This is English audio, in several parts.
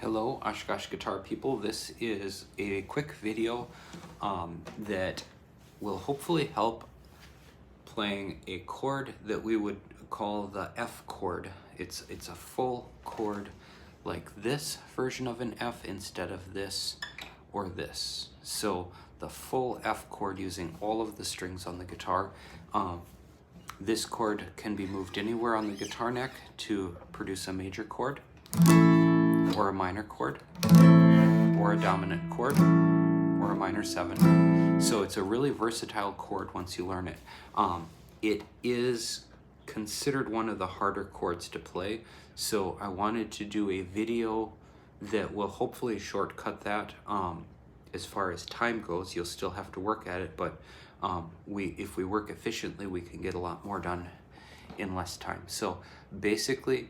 Hello, Oshkosh Guitar people. This is a quick video that will hopefully help playing a chord that we would call the F chord. It's a full chord like this version of an F instead of this or this. So the full F chord using all of the strings on the guitar. This chord can be moved anywhere on the guitar neck to produce a major chord, or a minor chord, or a dominant chord, or a minor 7. So it's a really versatile chord once you learn it. It is considered one of the harder chords to play, so I wanted to do a video that will hopefully shortcut that. As far as time goes, you'll still have to work at it, but if we work efficiently, we can get a lot more done in less time. So basically,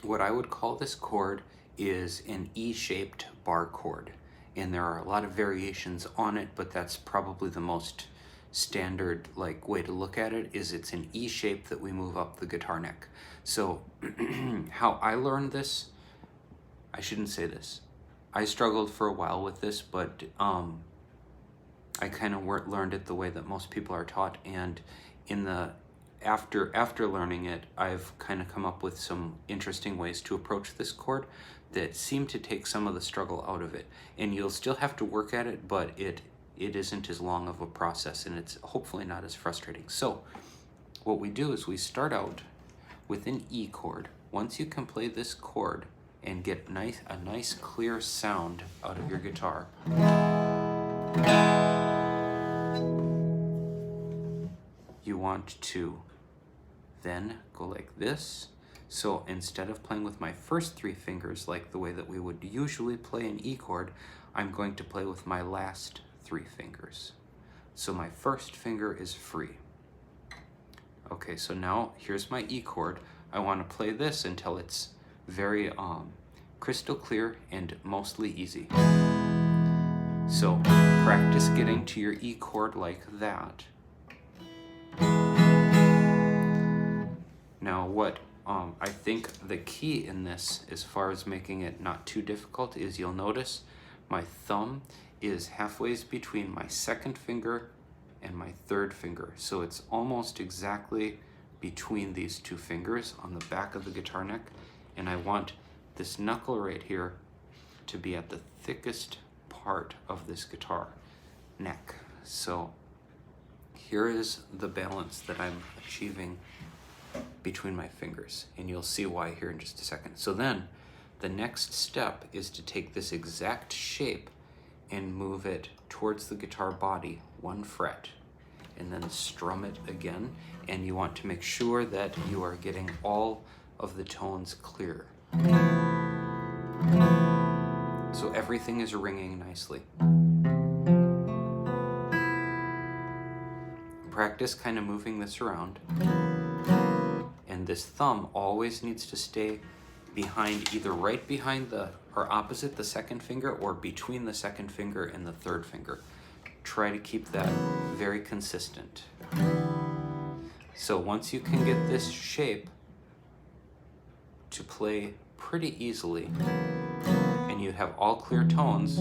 what I would call this chord is an E-shaped bar chord, and there are a lot of variations on it, but that's probably the most standard way to look at it. Is it's an E shape that we move up the guitar neck. So how I learned this, I shouldn't say this, I struggled for a while with this, but I kind of learned it the way that most people are taught, and in the after learning it, I've kind of come up with some interesting ways to approach this chord that seem to take some of the struggle out of it. And you'll still have to work at it, but it isn't as long of a process, and it's hopefully not as frustrating. So what we do is we start out with an E chord. Once you can play this chord and get a nice clear sound out of your guitar, you want to then go like this. So instead of playing with my first 3 fingers like the way that we would usually play an E chord, I'm going to play with my last 3 fingers. So my first finger is free. Okay, so now here's my E chord. I want to play this until it's very crystal clear and mostly easy. So practice getting to your E chord like that. Now what I think the key in this, as far as making it not too difficult, is you'll notice my thumb is halfway between my second finger and my third finger. So it's almost exactly between these 2 fingers on the back of the guitar neck. And I want this knuckle right here to be at the thickest part of this guitar neck. So here is the balance that I'm achieving between my fingers, and you'll see why here in just a second. So then the next step is to take this exact shape and move it towards the guitar body 1 fret, and then strum it again. And you want to make sure that you are getting all of the tones clear, so everything is ringing nicely. Practice kind of moving this around, and this thumb always needs to stay behind, either right behind or opposite the second finger, or between the second finger and the third finger. Try to keep that very consistent. So once you can get this shape to play pretty easily, and you have all clear tones,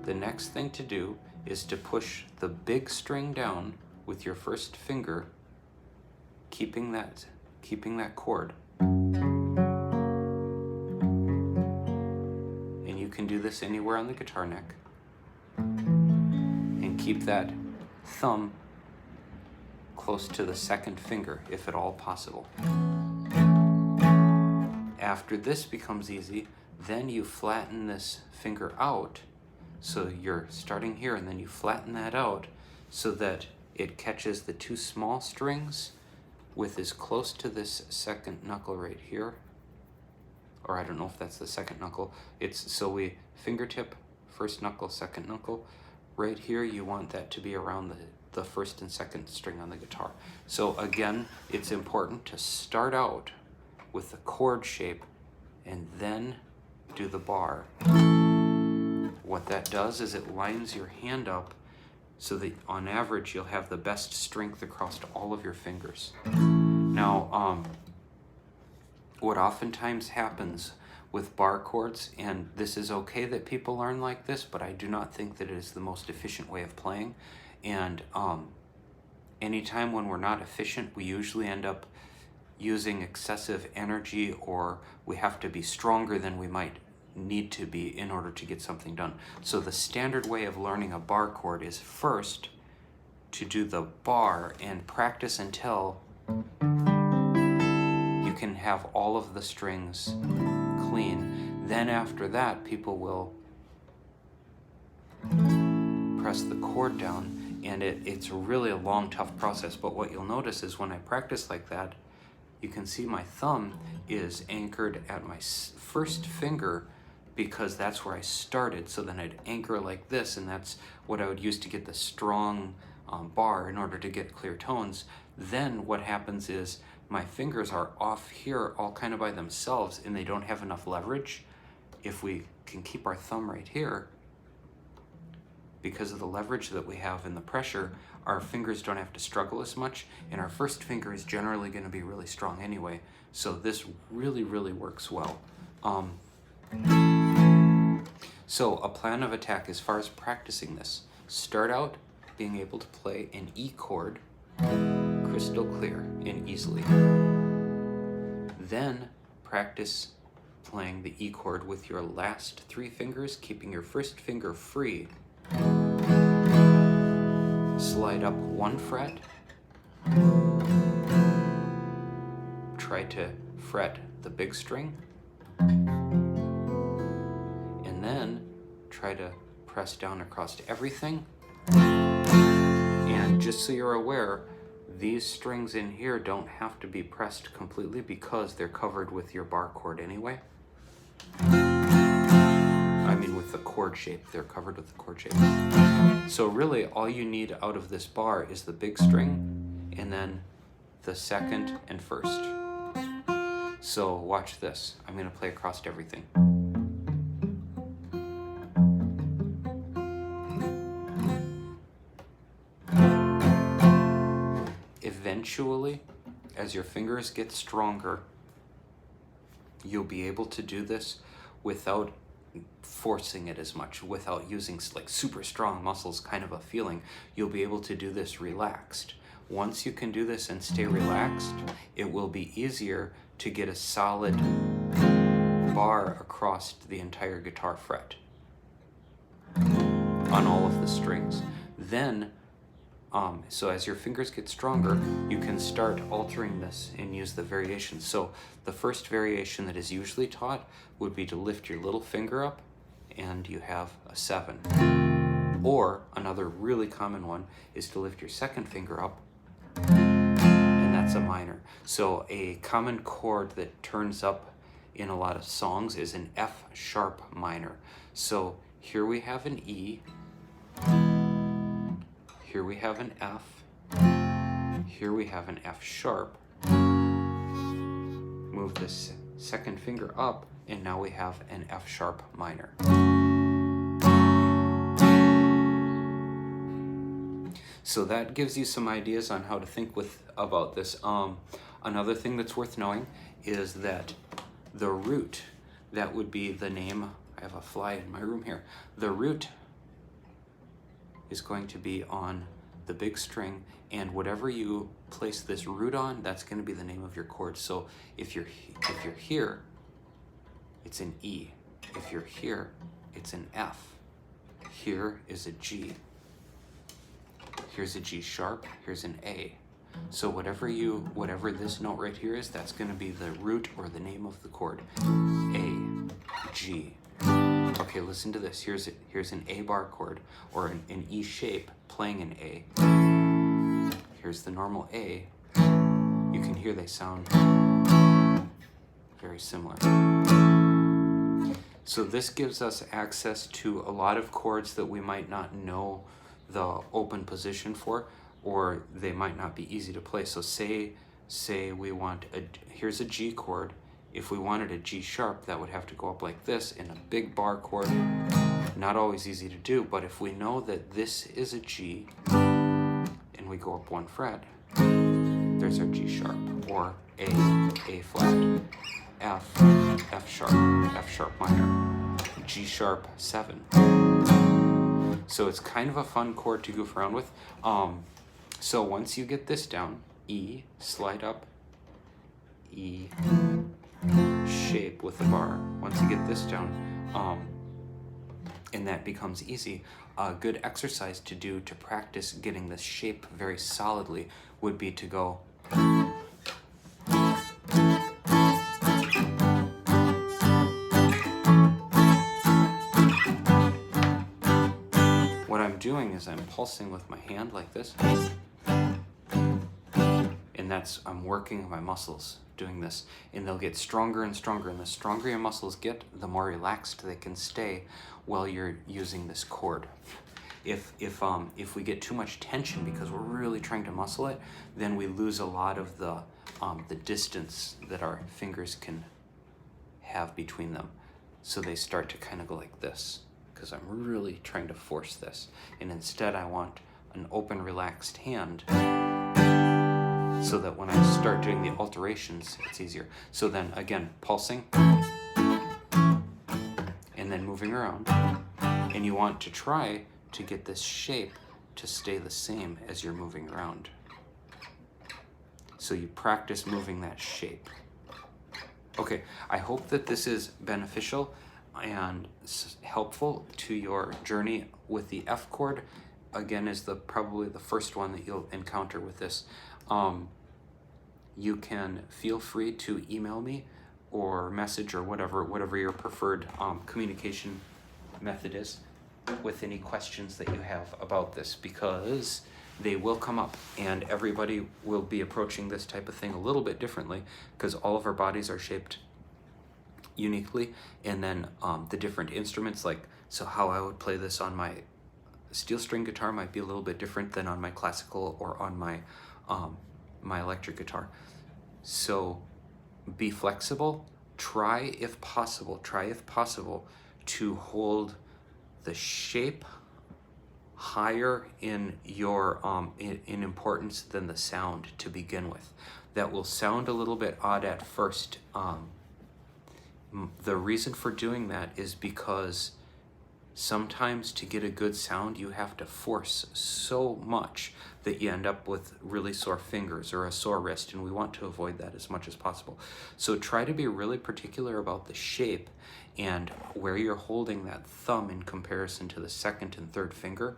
the next thing to do is to push the big string down with your first finger, keeping that chord. And you can do this anywhere on the guitar neck. And keep that thumb close to the second finger, if at all possible. After this becomes easy, then you flatten this finger out. So you're starting here, and then you flatten that out so that it catches the 2 small strings with as close to this second knuckle right here, or I don't know if that's the second knuckle. So we fingertip, first knuckle, second knuckle. Right here, you want that to be around the first and second string on the guitar. So again, it's important to start out with the chord shape and then do the bar. What that does is it lines your hand up so that on average you'll have the best strength across all of your fingers. Now, what oftentimes happens with bar chords, and this is okay that people learn like this, but I do not think that it is the most efficient way of playing. And anytime when we're not efficient, we usually end up using excessive energy, or we have to be stronger than we might need to be in order to get something done. So the standard way of learning a bar chord is first to do the bar and practice until you can have all of the strings clean. Then after that, people will press the chord down, and it's really a long, tough process. But what you'll notice is when I practice like that, you can see my thumb is anchored at my first finger, because that's where I started. So then I'd anchor like this, and that's what I would use to get the strong bar in order to get clear tones. Then what happens is my fingers are off here all kind of by themselves, and they don't have enough leverage. If we can keep our thumb right here, because of the leverage that we have and the pressure, our fingers don't have to struggle as much, and our first finger is generally going to be really strong anyway. So this really, really works well. So a plan of attack as far as practicing this: start out being able to play an E chord crystal clear and easily. Then practice playing the E chord with your last 3 fingers, keeping your first finger free. Slide up 1 fret. Try to fret the big string. And then try to press down across everything. And just so you're aware, these strings in here don't have to be pressed completely because they're covered with your bar chord anyway. I mean, with the chord shape, they're covered with the chord shape. So really, all you need out of this bar is the big string, and then the second and first. So watch this. I'm going to play across everything. Eventually, as your fingers get stronger, you'll be able to do this without forcing it as much, without using like super strong muscles kind of a feeling. You'll be able to do this relaxed. Once you can do this and stay relaxed, it will be easier to get a solid bar across the entire guitar fret on all of the strings. Then so as your fingers get stronger, you can start altering this and use the variations. So the first variation that is usually taught would be to lift your little finger up and you have a 7. Or another really common one is to lift your second finger up, and that's a minor. So a common chord that turns up in a lot of songs is an F sharp minor. So here we have an E, here we have an F, here we have an F sharp. Move this second finger up, and now we have an F sharp minor. So that gives you some ideas on how to think about this. Another thing that's worth knowing is that the root, that would be the name, I have a fly in my room here, the root is going to be on the big string, and whatever you place this root on, that's going to be the name of your chord. So if you're here, it's an E. If you're here, it's an F. Here is a G. Here's a G sharp, here's an A. So whatever this note right here is, that's going to be the root or the name of the chord. A, G. Okay, listen to this. Here's an A bar chord, or an E shape playing an A. Here's the normal A. You can hear they sound very similar. So this gives us access to a lot of chords that we might not know the open position for, or they might not be easy to play. So say we want here's a G chord. If we wanted a G sharp, that would have to go up like this in a big bar chord. Not always easy to do, but if we know that this is a G and we go up 1 fret, there's our G sharp, or A flat. F, F sharp minor, G sharp 7. So it's kind of a fun chord to goof around with. So once you get this down, E, slide up, E, shape with the bar. Once you get this down, and that becomes easy, a good exercise to do to practice getting this shape very solidly would be to go what I'm doing is I'm pulsing with my hand like this, and that's, I'm working my muscles doing this, and they'll get stronger and stronger, and the stronger your muscles get, the more relaxed they can stay while you're using this chord. If we get too much tension because we're really trying to muscle it, then we lose a lot of the distance that our fingers can have between them. So they start to kind of go like this, because I'm really trying to force this. And instead I want an open, relaxed hand, so that when I start doing the alterations, it's easier. So then again, pulsing, and then moving around. And you want to try to get this shape to stay the same as you're moving around. So you practice moving that shape. Okay, I hope that this is beneficial and helpful to your journey with the F chord. Again, is probably the first one that you'll encounter with this. You can feel free to email me or message or whatever your preferred communication method is, with any questions that you have about this, because they will come up, and everybody will be approaching this type of thing a little bit differently, because all of our bodies are shaped uniquely, and then the different instruments, like, so how I would play this on my steel string guitar might be a little bit different than on my classical or on my my electric guitar. So be flexible. Try if possible to hold the shape higher in your in importance than the sound to begin with. That will sound a little bit odd at first. The reason for doing that is because sometimes to get a good sound, you have to force so much that you end up with really sore fingers or a sore wrist, and we want to avoid that as much as possible. So try to be really particular about the shape and where you're holding that thumb in comparison to the second and third finger.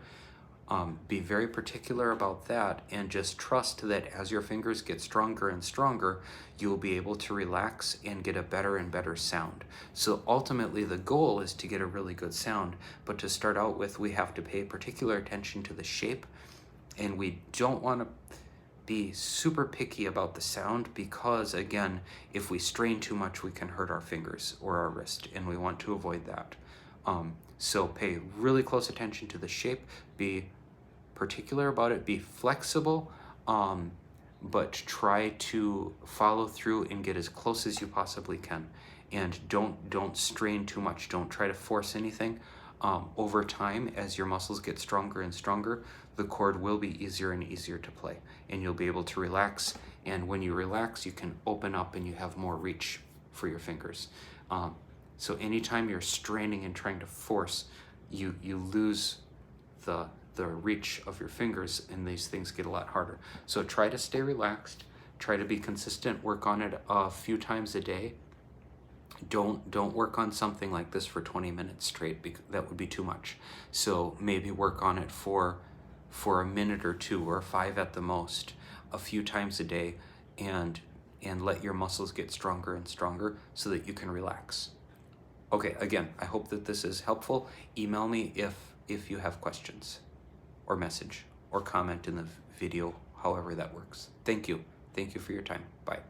Be very particular about that, and just trust that as your fingers get stronger and stronger, you'll be able to relax and get a better and better sound. So ultimately the goal is to get a really good sound, but to start out with, we have to pay particular attention to the shape, and we don't want to be super picky about the sound, because again, if we strain too much, we can hurt our fingers or our wrist, and we want to avoid that. So pay really close attention to the shape, be particular about it, be flexible, but try to follow through and get as close as you possibly can. And don't strain too much. Don't try to force anything. Over time, as your muscles get stronger and stronger, the chord will be easier and easier to play, and you'll be able to relax. And when you relax, you can open up and you have more reach for your fingers. So anytime you're straining and trying to force, you lose the reach of your fingers, and these things get a lot harder. So try to stay relaxed, try to be consistent, work on it a few times a day. Don't work on something like this for 20 minutes straight, because that would be too much. So maybe work on it for a minute or two, or 5 at the most, a few times a day, and let your muscles get stronger and stronger so that you can relax. Okay, again, I hope that this is helpful. Email me if you have questions, or message, or comment in the video, however that works. Thank you. Thank you for your time. Bye.